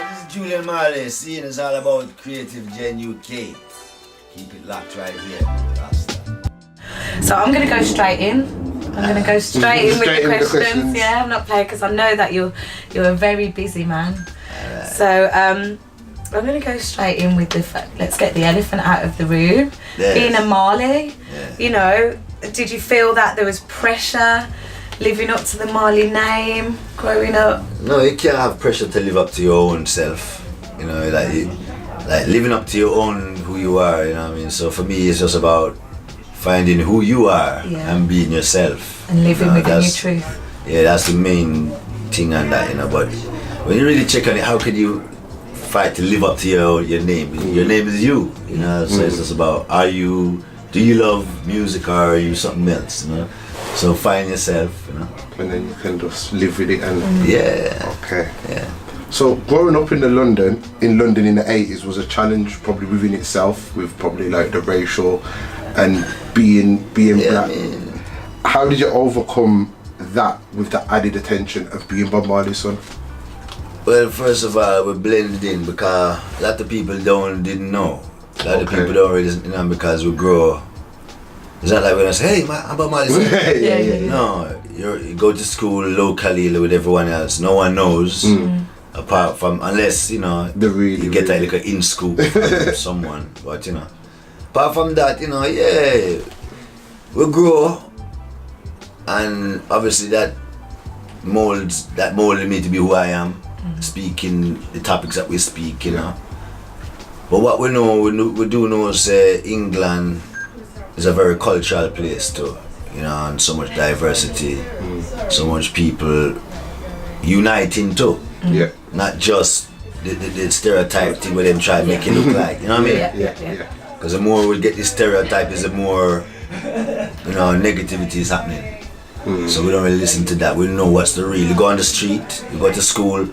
This is Julian Marley. Seeing is all about Creative Gen UK. Keep it locked right here. So I'm going to go straight in. I'm going to go straight in with the questions. Yeah, I'm not playing because I know that you're a very busy man. Right. So I'm going to go straight in with let's get the elephant out of the room. Yes. Being a Marley, you know, did you feel that there was pressure living up to the Marley name growing up? No, you can't have pressure to live up to your own self. You know, like living up to your own who you are. You know what I mean? So for me, it's just about finding who you are and being yourself and living within your truth. Yeah, that's the main thing on that, you know. But when you really check on it, how can you fight to live up to your name? Your name is you, you know. So it's just about, do you love music or are you something else, you know? So find yourself, you know. And then you can just live with it and Okay. Yeah. So growing up in London in the 80s was a challenge probably within itself, with probably like the racial and being black. How did you overcome that with the added attention of being Bob Marley's son? Well, first of all, we blended in because a lot of people didn't know. A lot of people don't really, you know, because we grow. It's not like when I say, hey, I'm Bob Marley's son. No, you go to school locally with everyone else. No one knows, apart from, unless, you know, you get like an in-scoop from someone. But, you know, apart from that, you know, we grow, and obviously that molded me to be who I am, speaking the topics that we speak, you know. But what we do know is England is a very cultural place too, you know, and so much diversity, so much people uniting too. Yeah. Not just the stereotype thing where them try to make it look like, you know what I mean? Yeah. Because the more we get this stereotype, is the more, you know, negativity is happening. So we don't really listen to that. We know what's the real. You go on the street, you go to school.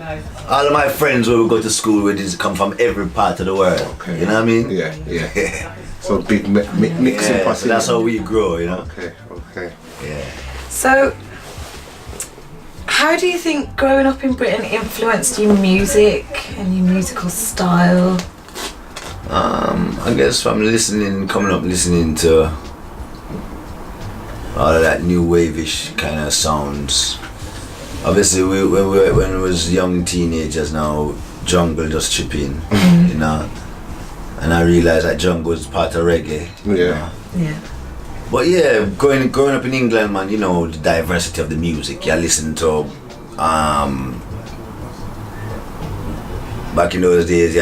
All of my friends where we go to school with come from every part of the world. Okay. You know what I mean? Yeah. So big mixing possibility. So that's how we grow, you know? Okay. Yeah. So, how do you think growing up in Britain influenced your music and your musical style? I guess from coming up listening to all of that new wave-ish kind of sounds. Obviously, when we was young teenagers now, jungle just chip in, you know. And I realized that jungle is part of reggae. Yeah. But yeah, growing up in England, man, you know, the diversity of the music. You listen to, back in those days,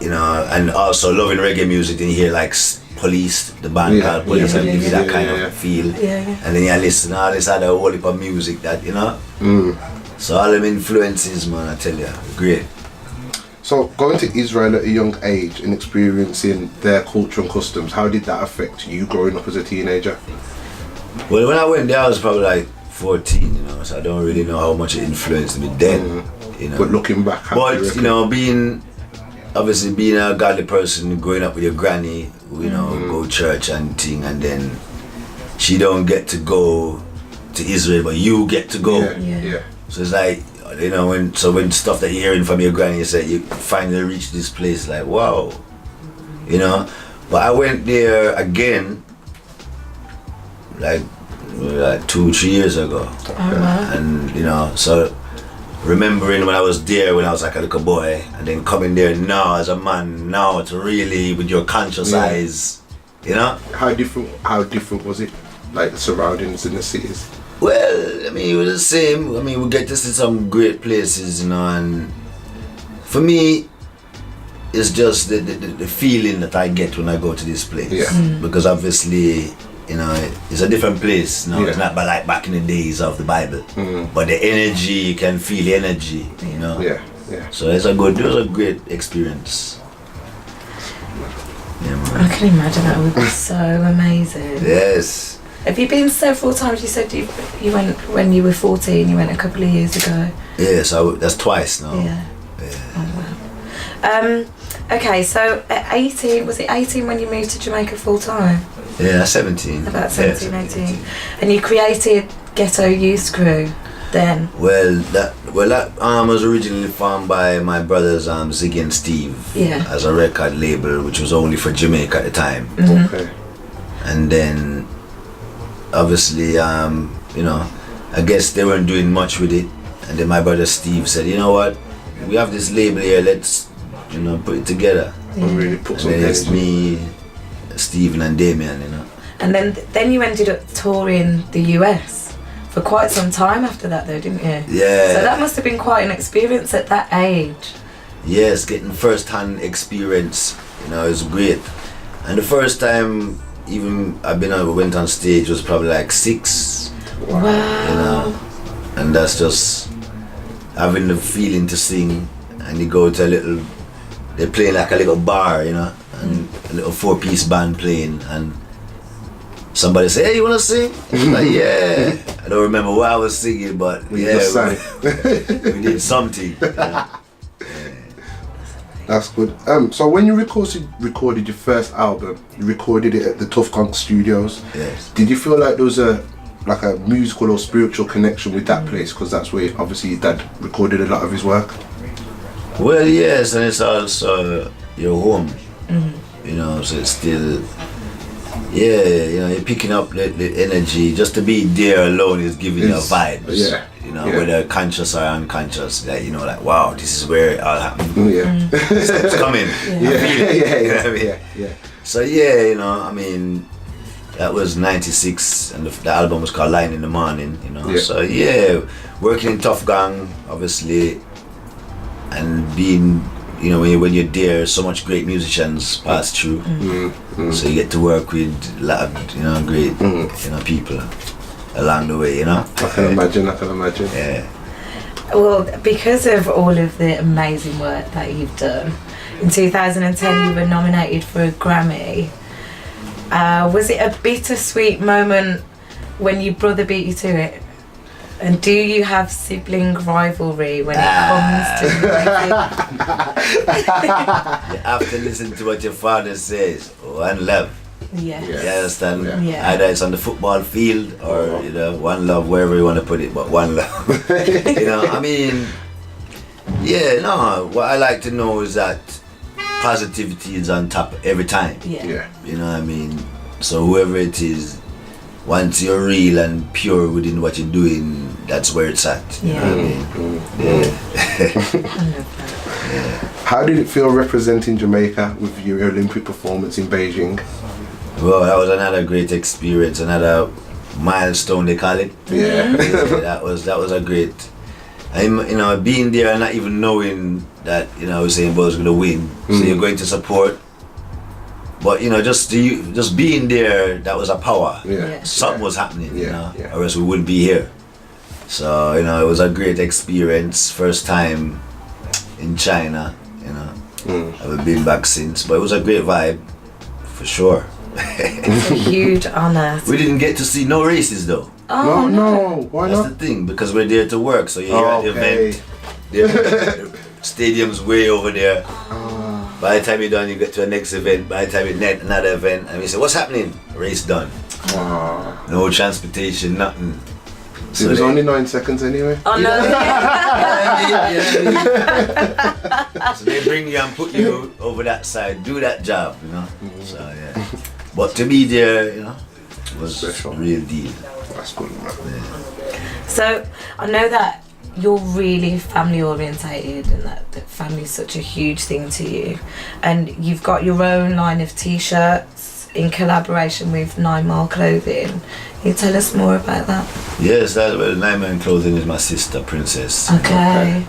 you know, and also loving reggae music, then you hear like Police, the band called Police, and give you that kind of feel. And then you listen to all this other whole heap of music that, you know. So all them influences, man, I tell you, great. So going to Israel at a young age and experiencing their culture and customs, how did that affect you growing up as a teenager? Well, when I went there, I was probably like 14, you know, so I don't really know how much it influenced me then, you know. But looking back, you know, being a godly person, growing up with your granny, you know, go church and thing, and then she don't get to go to Israel, but you get to go. Yeah. So it's like, you know, when stuff that you're hearing from your granny, you say you finally reach this place, like, wow, you know. But I went there again, like 2-3 years ago, and you know, so remembering when I was there when I was like a little boy, and then coming there now as a man now to really with your conscious eyes, you know. How different was it, like the surroundings in the cities? Well, I mean, it was the same. I mean, we get to see some great places, you know, and for me, it's just the feeling that I get when I go to this place. Because obviously, you know, it's a different place now. It's not like back in the days of the Bible. But the energy, you can feel the energy, you know. So it was a great experience. Yeah, man. I can imagine that would be so amazing. Yes. Have you been several times? You said you went when you were 14, you went a couple of years ago. Yeah, so that's twice now. Yeah. Oh, wow. Okay, so at 18, was it 18 when you moved to Jamaica full time? Yeah, 17. About 17, 18. And you created Ghetto Youth Crew. then? Well, that was originally formed by my brothers Ziggy and Steve as a record label, which was only for Jamaica at the time. Okay. And then, obviously, you know, I guess they weren't doing much with it. And then my brother Steve said, you know what, we have this label here, let's, you know, put it together. Really put some and then it's me, Stephen and Damien, you know. And then you ended up touring the US for quite some time after that though, didn't you? Yeah. So that must have been quite an experience at that age. Yes, getting first-hand experience, you know, is great. And the first time even went on stage was probably like 6. Wow. You know, and that's just having the feeling to sing, and you go to they're playing like a little bar, you know, and a little 4-piece band playing, and somebody say, hey, you wanna sing? Like, yeah. I don't remember what I was singing, but we did something. You know? That's good. So when you recorded your first album, you recorded it at the Tough Conk Studios. Yes. Did you feel like there was a musical or spiritual connection with that place? Because that's where obviously your dad recorded a lot of his work. Well, yes, and it's also your home. You know, so it's still, you know, you're picking up the energy. Just to be there alone is giving you vibes. Yeah. You know, whether conscious or unconscious, like, you know, like, wow, this is where it all happened. It's coming. Yeah. So you know, I mean, that was '96, and the album was called Line in the Morning. You know, so working in Tough Gang, obviously, and being, you know, when you're there, so much great musicians pass through. So you get to work with a lot of, you know, great, you know, people along the way, you know. I can imagine. Yeah. Well, because of all of the amazing work that you've done, in 2010 you were nominated for a Grammy. Was it a bittersweet moment when your brother beat you to it? And do you have sibling rivalry when it comes to music? You have to listen to what your father says. One love. Yeah. You understand? Yeah. Either it's on the football field or, you know, one love, wherever you want to put it, but one love. You know, I mean, what I like to know is that positivity is on top every time. Yeah. You know what I mean? So whoever it is, once you're real and pure within what you're doing, that's where it's at. You know what I mean? I love that. How did it feel representing Jamaica with your Olympic performance in Beijing? Well, that was another great experience, another milestone they call it. That was a great. You know, being there and not even knowing that, you know, Usain Bolt was going to win, so you're going to support. But, you know, just being there, that was a power. Something was happening, you know, or else we wouldn't be here. So, you know, it was a great experience. First time in China, you know. I've been back since, but it was a great vibe, for sure. It's a huge honour. We didn't get to see no races though. Oh no. Why not? That's the thing, because we're there to work. So you're at the event. The stadium's way over there. By the time you're done, you get to the next event. By the time you net another event, and we say, "What's happening?" Race done. No transportation, nothing. So it was only 9 seconds anyway. Oh no. So they bring you and put you over that side, do that job, you know. So but to be there, you know, was special. Real deal. That's good, man. So I know that you're really family orientated, and that family is such a huge thing to you, and you've got your own line of t-shirts in collaboration with 9 Mile Clothing. Can you tell us more about that? Yes, 9 Mile Clothing is my sister, Princess. Okay.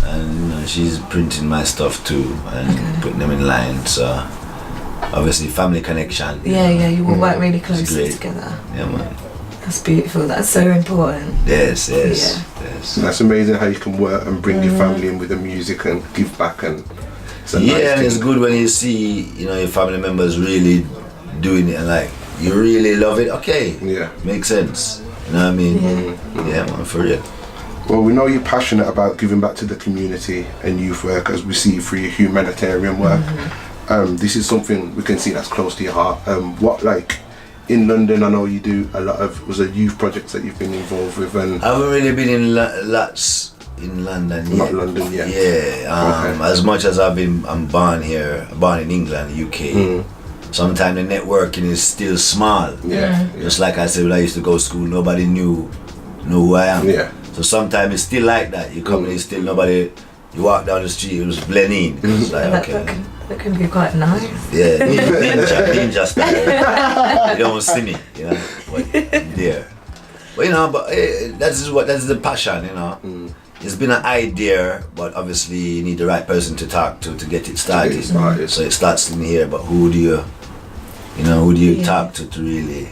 And, you know, she's printing my stuff too and putting them in line. So obviously family connection. You will work really closely together. Yeah, man. That's beautiful. That's so important. Yes. That's amazing how you can work and bring your family in with the music and give back, and it's and it's good when you see, you know, your family members really doing it and like you really love it. Okay, makes sense. You know what I mean? Yeah, man, for real. Well, we know you're passionate about giving back to the community and youth work, as we see through your humanitarian work. This is something we can see that's close to your heart. What, like, in London? I know you do a lot of, was it youth projects that you've been involved with? And I haven't really been in lots in London yet. not London yet. Yeah, as much as I'm born in England, UK. Sometimes the networking is still small. Yeah. Just like I said, when I used to go to school, nobody knew who I am. Yeah. So sometimes it's still like that. You come in, still nobody. You walk down the street, it was blending. It's like, okay. That can be quite nice. Yeah, ninja style. You don't see me, you know. But there. But you know, that's the passion, you know. It's been an idea, but obviously you need the right person to talk to get it started. So it starts in here, but who do you talk to really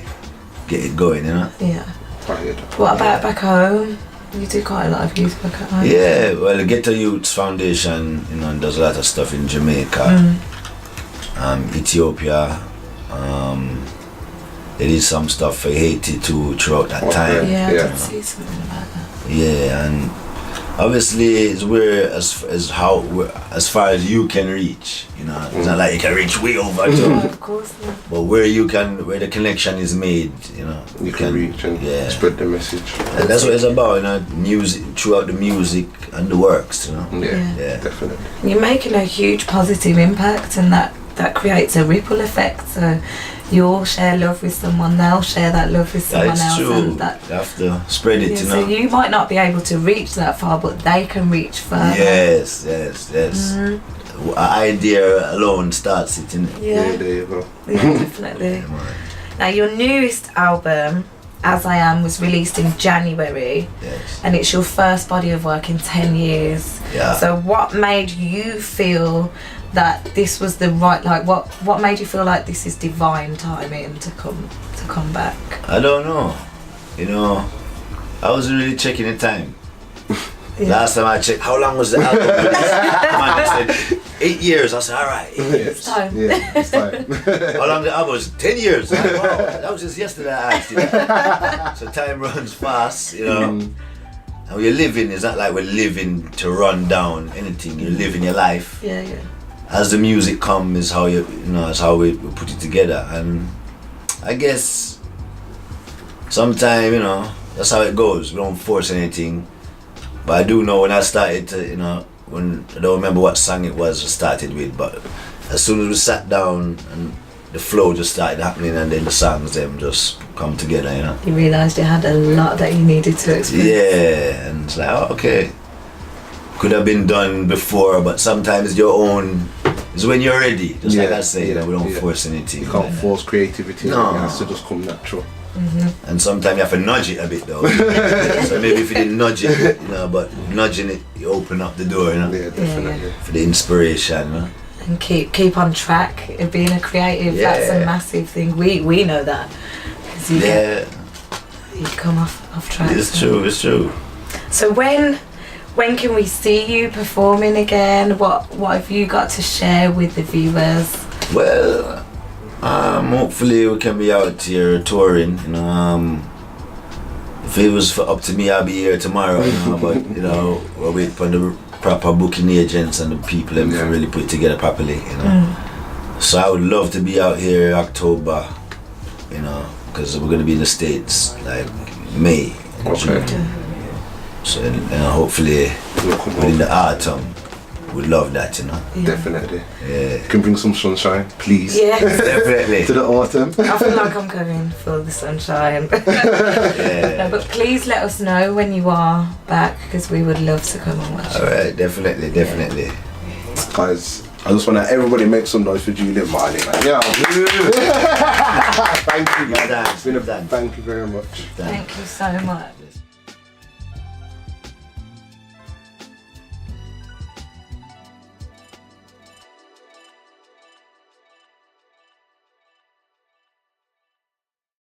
get it going, you know? Yeah. What about back home? You do quite a lot of youth back at home. Yeah, well, the Get to Youth Foundation, you know, does a lot of stuff in Jamaica, Ethiopia. They did some stuff for Haiti too throughout that time. Yeah, I did see something about that. Yeah, and obviously it's where as far as you can reach, you know. It's not like you can reach way over to. No, of course not. But where the connection is made, you know. You can reach and spread the message. And that's what it's about, you know, music, throughout the music and the works, you know. Yeah. Definitely. You're making a huge positive impact, and that creates a ripple effect. So you'll share love with someone, they'll share that love with someone else. True. And that, you have to spread it, you know. So you might not be able to reach that far, but they can reach further. Yes. An idea alone starts it, innit? Yeah, there you go. Yeah, definitely. Now your newest album, As I Am, was released in January. Yes. And it's your first body of work in 10 years. Yeah. So what made you feel that this was the right, like what made you feel like this is divine timing to come back? I don't know. You know, I wasn't really checking the time. Yeah. Last time I checked, how long was the album? Man said 8 years. I said, all right, 8 years. It's time. Yeah, it's time. How long the album was? 10 years. Like, wow, that was just yesterday I asked you. So time runs fast, you know. And we're living, it's not like we're living to run down anything. You're living your life. Yeah. As the music comes, is how it's how we put it together. And I guess sometimes, you know, that's how it goes. We don't force anything. But I do know when I started to, you know, I don't remember what song it was I started with, but as soon as we sat down and the flow just started happening, and then the songs them just come together, you know. You realised you had a lot that you needed to express. Yeah, and it's like, oh, okay. Could have been done before, but sometimes your own is when you're ready. Just like I say, you know, we don't force anything. You can't force creativity. No. It has to just come natural. And sometimes you have to nudge it a bit though. So maybe if you didn't nudge it, you know, but nudging it, you open up the door, you know. Yeah, definitely. For the inspiration, you know. And keep on track. Being a creative, that's a massive thing. We know that. 'Cause you come off track. It's true. So when can we see you performing again? What have you got to share with the viewers? Well, hopefully we can be out here touring, you know. If it was up to me, I'll be here tomorrow, you know, but you know, we'll wait for the proper booking agents and the people to really put it together properly, you know. So I would love to be out here October, you know, because we're going to be in the States like May, June. So hopefully within the autumn, we'd love that, you know. Yeah. Definitely. Yeah. You can bring some sunshine, please. Yes. Definitely. To the autumn. I feel like I'm going for the sunshine. Yeah. No, but please let us know when you are back, because we would love to come and watch. Alright, definitely. Guys, I just want to everybody make some noise for Julian Marley, man. Yeah. Thank you, man. It's been a Thank you very much. Thank you so much.